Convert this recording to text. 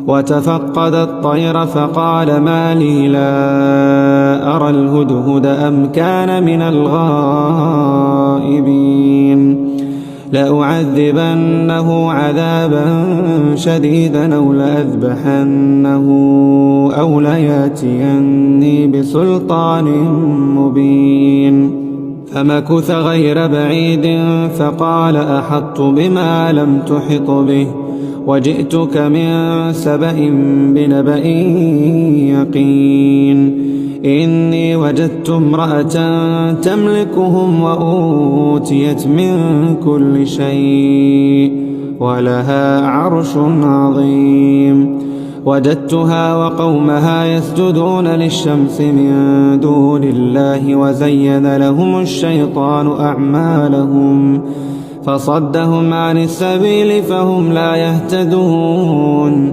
وتفقد الطير فقال ما لي لا أرى الهدهد أم كان من الغائبين لأعذبنه عذابا شديدا أو لأذبحنه أو لياتيني بسلطان مبين فمكث غير بعيد فقال أحطت بما لم تحط به وجئتك من سبأ بنبأ يقين إني وجدت امرأة تملكهم وأوتيت من كل شيء ولها عرش عظيم وجدتها وقومها يسجدون للشمس من دون الله وزين لهم الشيطان أعمالهم فصدهم عن السبيل فهم لا يهتدون